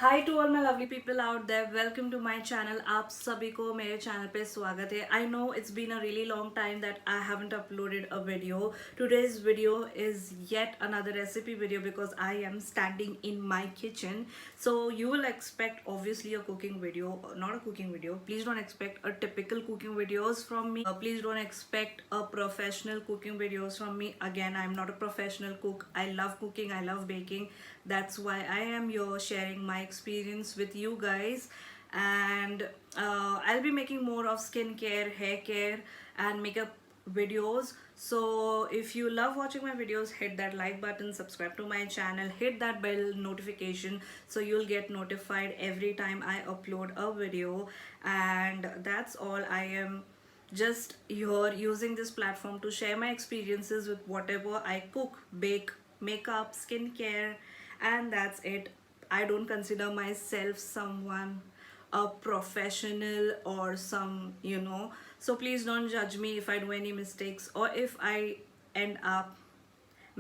Hi to all my lovely people out there, welcome to my channel. आप सभी को मेरे चैनल पे स्वागत है। I know it's been a really long time that I haven't uploaded a video. Today's video is yet another recipe video because I am standing in my kitchen. So you will expect obviously a cooking video, not a cooking video. Please don't expect a typical cooking videos from me. Please don't expect a professional cooking videos from me. Again, I'm not a professional cook. I love cooking, I love baking. That's why I am here sharing my experience with you guys. And I'll be making more of skincare, hair care, and makeup videos. So if you love watching my videos, hit that like button, subscribe to my channel, hit that bell notification so you'll get notified every time I upload a video. And that's all. I am just here using this platform to share my experiences with whatever I cook, bake, makeup, skincare, and that's it. I don't consider myself someone a professional or so please don't judge me if I do any mistakes or if I end up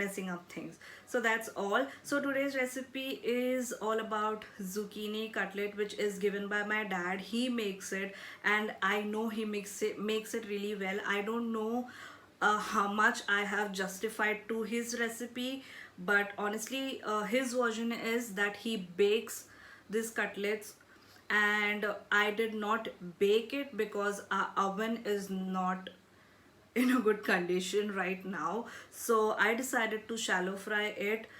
messing up things. So that's all. So today's recipe is all about zucchini cutlet, which is given by my dad. He makes it, and I know he makes it really well. I don't know how much I have justified to his recipe, but honestly, his version is that he bakes these cutlets, and I did not bake it because our oven is not in a good condition right now. So I decided to shallow fry it.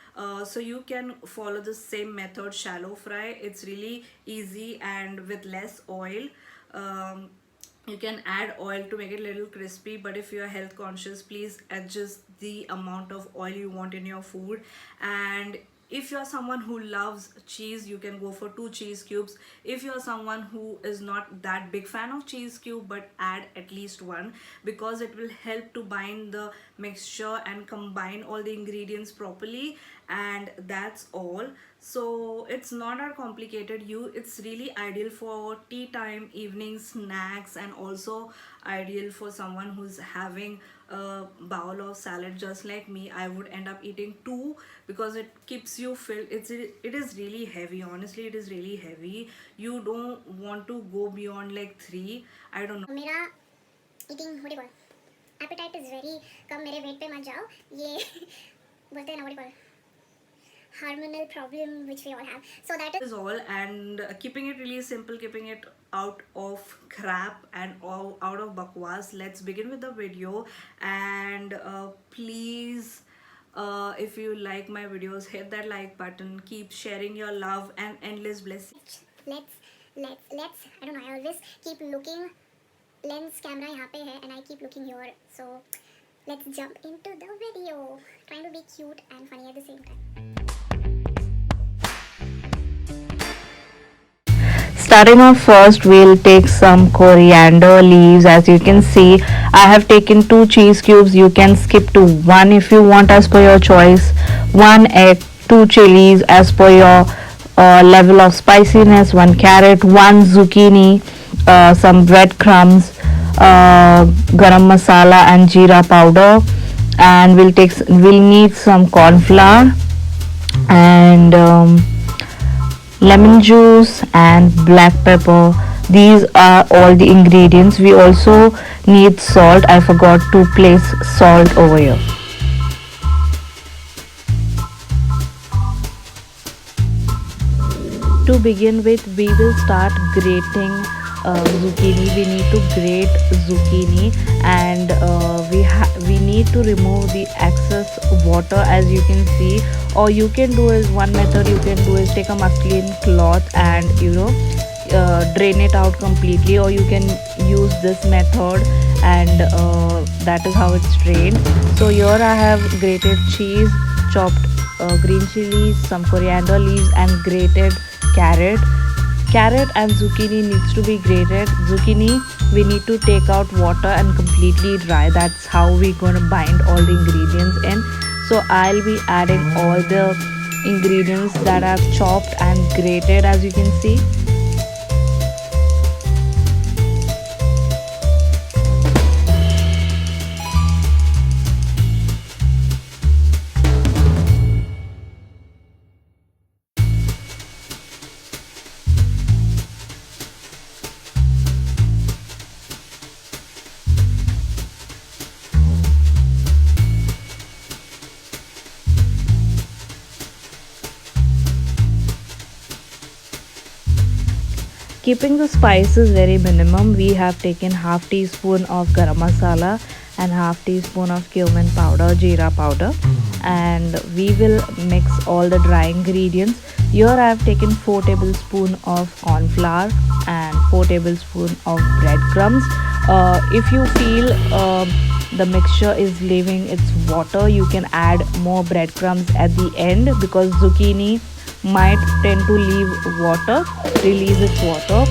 So you can follow the same method, shallow fry. It's really easy and with less oil. um, you can add oil to make it a little crispy, but if you are health conscious, please adjust the amount of oil you want in your food. And if you're someone who loves cheese, you can go for 2 cheese cubes. If you're someone who is not that big fan of cheese cube, but add at least one, because it will help to bind the mixture and combine all the ingredients properly. And that's all. So it's not that complicated. It's really ideal for tea time, evening snacks, and also ideal for someone who's having a bowl of salad just like me. I would end up eating two because it keeps you filled. It is really heavy. Honestly, it is really heavy. You don't want to go beyond like three. I don't know. मेरा eating what call appetite is very कम. मेरे weight पे मत जाओ. ये बोलते हैं ना what call hormonal problem which we all have, so that Is all. And keeping it really simple, keeping it out of crap and all out of bakwas, let's begin with the video. And please, if you like my videos, hit that like button, keep sharing your love and endless blessings. let's I don't know, I always keep looking. Lens camera यहाँ पे है and I keep looking here, so let's jump into the video, trying to be cute and funny at the same time. Starting off, first we'll take some coriander leaves. As you can see, I have taken 2 cheese cubes. You can skip to one if you want, as per your choice. 1 egg, 2 chilies as per your level of spiciness. 1 carrot, 1 zucchini, some breadcrumbs, garam masala and jeera powder, and we'll need some corn flour and lemon juice and black pepper. These are all the ingredients. We also need salt. I forgot to place salt over here. To begin with, we will start grating zucchini. We need to grate zucchini, and we need to remove the excess water, as you can see. Or you can do is one method you can do is take a muslin cloth and drain it out completely, or you can use this method, and that is how it's drained. So here I have grated cheese, chopped green chilies, some coriander leaves, and grated carrot. Carrot and zucchini needs to be grated. Zucchini, we need to take out water and completely dry. That's how we're going to bind all the ingredients in. So I'll be adding all the ingredients that I've chopped and grated, as you can see. Keeping the spices very minimum, we have taken half teaspoon of garam masala and half teaspoon of cumin powder, jeera powder, and we will mix all the dry ingredients. Here I have taken 4 tablespoon of corn flour and 4 tablespoon of breadcrumbs. If you feel the mixture is leaving its water, you can add more breadcrumbs at the end, because zucchini might tend to release its water,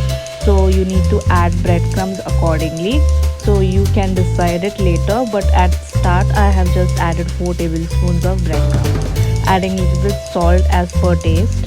so you need to add breadcrumbs accordingly. So you can decide it later, but at start I have just added 4 tablespoons of breadcrumbs, adding a little bit salt as per taste.